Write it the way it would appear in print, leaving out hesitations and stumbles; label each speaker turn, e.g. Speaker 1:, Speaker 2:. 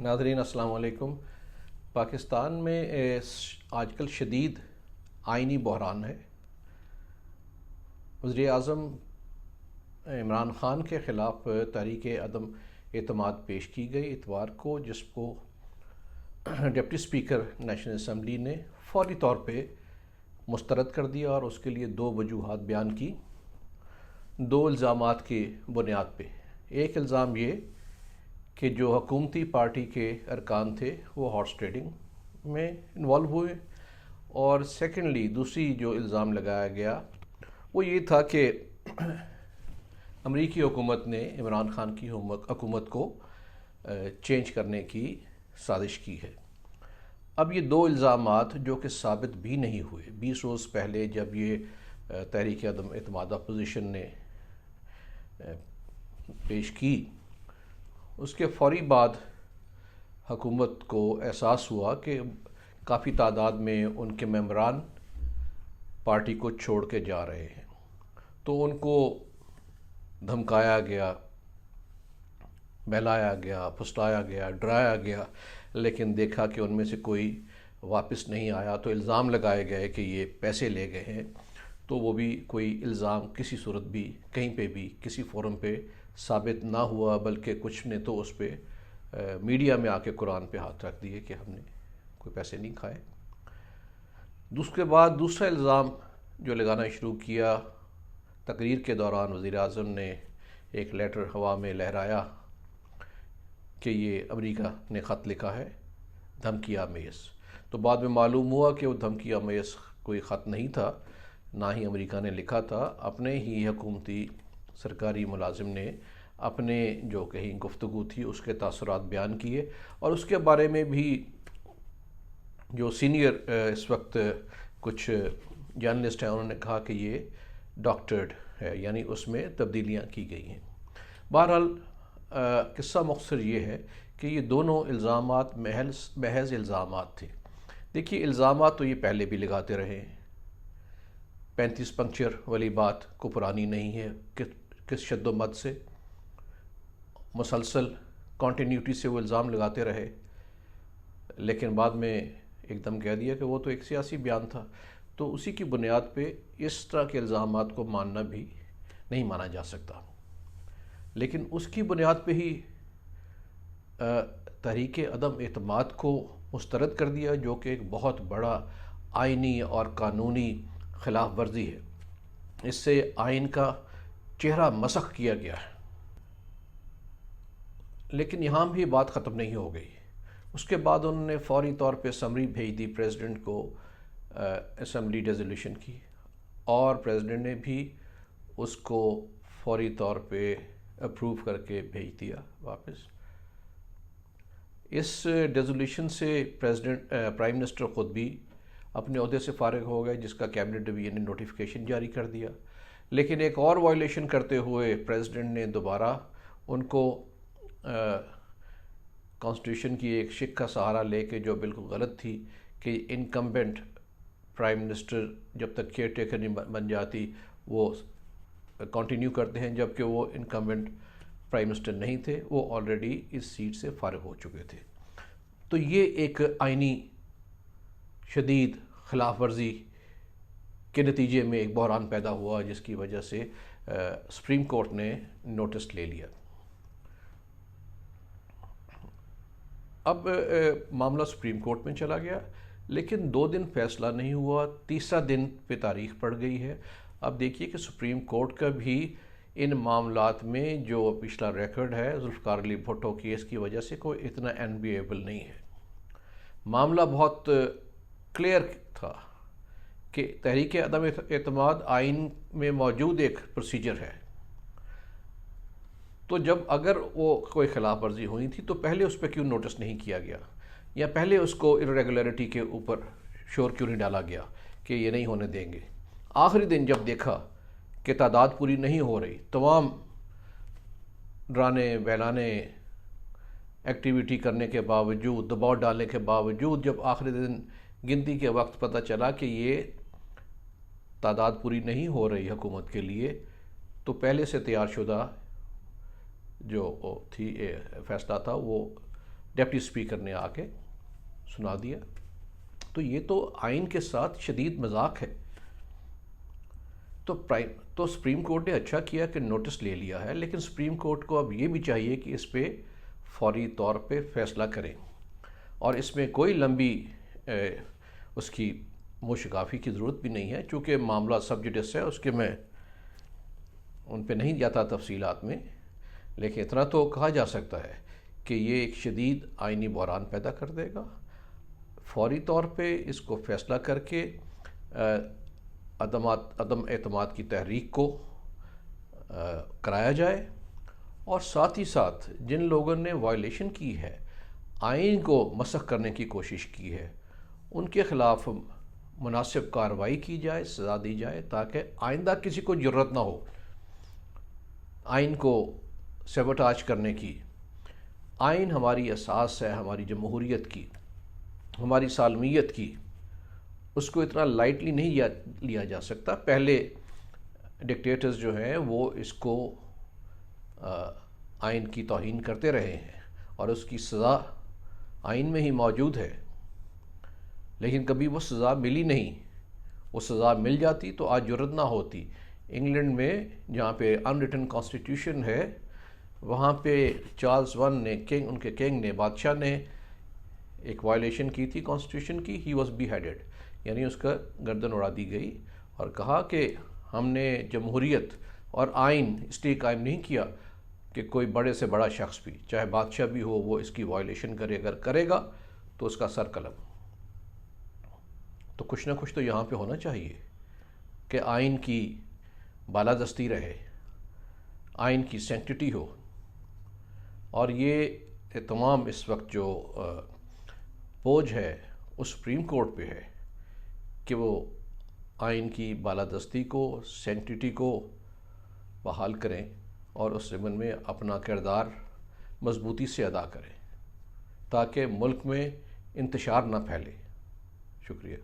Speaker 1: ناظرین السلام علیکم۔ پاکستان میں آج کل شدید آئینی بحران ہے۔ وزیر اعظم عمران خان کے خلاف تحریک عدم اعتماد پیش کی گئی اتوار کو، جس کو ڈپٹی اسپیکر نیشنل اسمبلی نے فوری طور پہ مسترد کر دیا اور اس کے لیے دو وجوہات بیان کی، دو الزامات کی بنیاد پہ۔ ایک الزام یہ کہ جو حکومتی پارٹی کے ارکان تھے وہ ہارس ٹریڈنگ میں انوالو ہوئے، اور سیکنڈلی دوسری جو الزام لگایا گیا وہ یہ تھا کہ امریکی حکومت نے عمران خان کی حکومت کو چینج کرنے کی سازش کی ہے۔ اب یہ دو الزامات جو کہ ثابت بھی نہیں ہوئے، 20 روز پہلے جب یہ تحریک عدم اعتماد اپوزیشن نے پیش کی، اس کے فوری بعد حکومت کو احساس ہوا کہ کافی تعداد میں ان کے ممبران پارٹی کو چھوڑ کے جا رہے ہیں، تو ان کو دھمکایا گیا، بہلایا گیا، پھسلایا گیا، ڈرایا گیا، لیکن دیکھا کہ ان میں سے کوئی واپس نہیں آیا، تو الزام لگائے گئے کہ یہ پیسے لے گئے ہیں، تو وہ بھی کوئی الزام کسی صورت بھی کہیں پہ بھی کسی فورم پہ ثابت نہ ہوا، بلکہ کچھ نے تو اس پہ میڈیا میں آ کے قرآن پہ ہاتھ رکھ دیے کہ ہم نے کوئی پیسے نہیں کھائے۔ اس کے بعد دوسرا الزام جو لگانا شروع کیا، تقریر کے دوران وزیر اعظم نے ایک لیٹر ہوا میں لہرایا کہ یہ امریکہ نے خط لکھا ہے دھمکی آمیز۔ تو بعد میں معلوم ہوا کہ وہ دھمکی آمیز کوئی خط نہیں تھا، نہ ہی امریکہ نے لکھا تھا، اپنے ہی حکومتی سرکاری ملازم نے اپنے جو کہیں گفتگو تھی اس کے تاثرات بیان کیے، اور اس کے بارے میں بھی جو سینئر اس وقت کچھ جرنلسٹ ہیں انہوں نے کہا کہ یہ ڈاکٹرڈ ہے، یعنی اس میں تبدیلیاں کی گئی ہیں۔ بہرحال قصہ مختصر یہ ہے کہ یہ دونوں الزامات محض الزامات تھے۔ دیکھیے، الزامات تو یہ پہلے بھی لگاتے رہے ہیں، 35 پنکچر والی بات کو پرانی نہیں ہے، کس شد و مد سے مسلسل کنٹینیوٹی سے وہ الزام لگاتے رہے، لیکن بعد میں ایک دم کہہ دیا کہ وہ تو ایک سیاسی بیان تھا۔ تو اسی کی بنیاد پہ اس طرح کے الزامات کو ماننا بھی نہیں مانا جا سکتا، لیکن اس کی بنیاد پہ ہی تحریک عدم اعتماد کو مسترد کر دیا، جو کہ ایک بہت بڑا آئینی اور قانونی خلاف ورزی ہے۔ اس سے آئین کا چہرہ مسخ کیا گیا ہے۔ لیکن یہاں بھی بات ختم نہیں ہو گئی۔ اس کے بعد انہوں نے فوری طور پہ سمری بھیج دی پریزیڈنٹ کو، اسمبلی ریزولوشن کی، اور پریزیڈنٹ نے بھی اس کو فوری طور پہ اپروو کر کے بھیج دیا واپس۔ اس ریزولوشن سے پرائم منسٹر خود بھی اپنے عہدے سے فارغ ہو گئے، جس کا کیبنٹ ڈویژن نے نوٹیفیکیشن جاری کر دیا۔ لیکن ایک اور وائلیشن کرتے ہوئے پریزیڈنٹ نے دوبارہ ان کو کانسٹیٹیوشن کی ایک شق کا سہارا لے کے، جو بالکل غلط تھی، کہ انکمبنٹ پرائم منسٹر جب تک کیئر ٹیکر نہیں بن جاتی وہ کنٹینیو کرتے ہیں، جبکہ وہ انکمبنٹ پرائم منسٹر نہیں تھے، وہ آلریڈی اس سیٹ سے فارغ ہو چکے تھے۔ تو یہ ایک آئینی شدید خلاف ورزی کے نتیجے میں ایک بحران پیدا ہوا، جس کی وجہ سے سپریم کورٹ نے نوٹس لے لیا۔ اب معاملہ سپریم کورٹ میں چلا گیا، لیکن 2 دن فیصلہ نہیں ہوا، تیسرا دن پہ تاریخ پڑ گئی ہے۔ اب دیکھیے کہ سپریم کورٹ کا بھی ان معاملات میں جو پچھلا ریکارڈ ہے ذوالفقار علی بھٹو کیس کی وجہ سے کوئی اتنا انویبل نہیں ہے۔ معاملہ بہت کلیئر تھا کہ تحریک عدم اعتماد آئین میں موجود ایک پروسیجر ہے، تو جب اگر وہ کوئی خلاف ورزی ہوئی تھی تو پہلے اس پہ کیوں نوٹس نہیں کیا گیا، یا پہلے اس کو irregularity کے اوپر شور کیوں نہیں ڈالا گیا کہ یہ نہیں ہونے دیں گے۔ آخری دن جب دیکھا کہ تعداد پوری نہیں ہو رہی، تمام ڈرانے بہلانے ایکٹیویٹی کرنے کے باوجود، دباؤ ڈالنے کے باوجود، جب آخری دن گنتی کے وقت پتہ چلا کہ یہ تعداد پوری نہیں ہو رہی حکومت کے لیے، تو پہلے سے تیار شدہ جو تھی فیصلہ تھا وہ ڈپٹی اسپیکر نے آ کے سنا دیا۔ تو یہ تو آئین کے ساتھ شدید مذاق ہے۔ تو سپریم کورٹ نے اچھا کیا کہ نوٹس لے لیا ہے، لیکن سپریم کورٹ کو اب یہ بھی چاہیے کہ اس پہ فوری طور پہ فیصلہ کریں، اور اس میں کوئی لمبی اس کی موشگافی کی ضرورت بھی نہیں ہے، چونکہ معاملہ سب جوڈس ہے، اس کے میں ان پہ نہیں جاتا تفصیلات میں، لیکن اتنا تو کہا جا سکتا ہے کہ یہ ایک شدید آئینی بحران پیدا کر دے گا۔ فوری طور پہ اس کو فیصلہ کر کے عدم اعتماد کی تحریک کو کرایا جائے، اور ساتھ ہی ساتھ جن لوگوں نے وائلیشن کی ہے، آئین کو مسخ کرنے کی کوشش کی ہے، ان کے خلاف مناسب کارروائی کی جائے، سزا دی جائے، تاکہ آئندہ کسی کو جرات نہ ہو آئین کو سیبوٹاج کرنے کی۔ آئین ہماری اساس ہے، ہماری جمہوریت کی، ہماری سالمیت کی، اس کو اتنا لائٹلی نہیں لیا جا سکتا۔ پہلے ڈکٹیٹرز جو ہیں وہ اس کو آئین کی توہین کرتے رہے ہیں، اور اس کی سزا آئین میں ہی موجود ہے، لیکن کبھی وہ سزا ملی نہیں۔ وہ سزا مل جاتی تو آج جرات نہ ہوتی۔ انگلینڈ میں جہاں پہ ان ریٹن کانسٹیٹیوشن ہے، وہاں پہ چارلز ون نے ان کے کنگ نے، بادشاہ نے ایک وائلیشن کی تھی کانسٹیٹیوشن کی، ہی واز بی ہیڈڈ، یعنی اس کا گردن اڑا دی گئی، اور کہا کہ ہم نے جمہوریت اور آئین اس لیے قائم نہیں کیا کہ کوئی بڑے سے بڑا شخص بھی، چاہے بادشاہ بھی ہو، وہ اس کی وائلیشن کرے، اگر کرے گا تو اس کا سر قلم۔ تو کچھ نہ کچھ تو یہاں پہ ہونا چاہیے کہ آئین کی بالادستی رہے، آئین کی سینکٹیٹی ہو، اور یہ تمام اس وقت جو بوجھ ہے اس سپریم کورٹ پہ ہے کہ وہ آئین کی بالادستی کو، سینکٹیٹی کو بحال کریں، اور اس ضمن میں اپنا کردار مضبوطی سے ادا کریں، تاکہ ملک میں انتشار نہ پھیلے۔ شکریہ۔